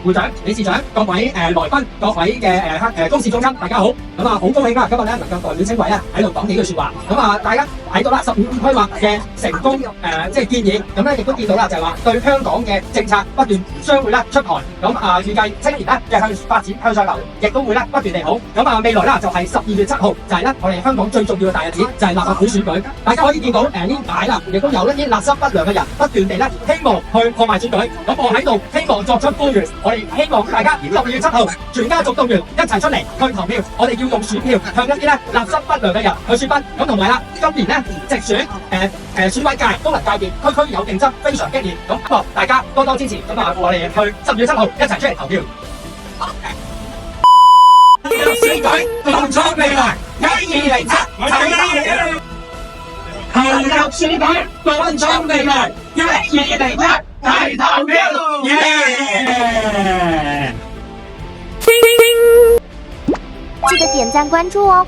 會長、理事長、各位來賓、各位嘅公事總監，大家好。咁啊，好高興啦，今日咧能夠代表青委啊喺度講幾句説話。咁啊，大家睇到啦，15五規劃嘅成功即係建議，咁咧亦都見到啦，就係話對香港嘅政策不斷將會咧出台。咁啊，預計青年咧嘅發展向上流，亦都會咧不斷地好。咁啊，未來啦就係12月7號，就係咧我哋香港最重要嘅大日子，就係立法會選舉。大家可以見到呢排啦，亦都有一啲垃圾不良嘅人不斷地咧希望去破壞選舉。咁我喺度希望作出呼籲，我哋希望大家12月7號全家族動員一齊出嚟去投票。我哋要用選票向一啲咧垃圾不良嘅人去説不。咁同埋啦，今年咧直選選委界、功能界別區區有競爭，非常激烈。咁希望大家多多支持。咁啊，我哋去12月7號一齊出嚟投票。選舉共創未來，1207投入選舉共創未來，1207大投票，記得點讚關注哦。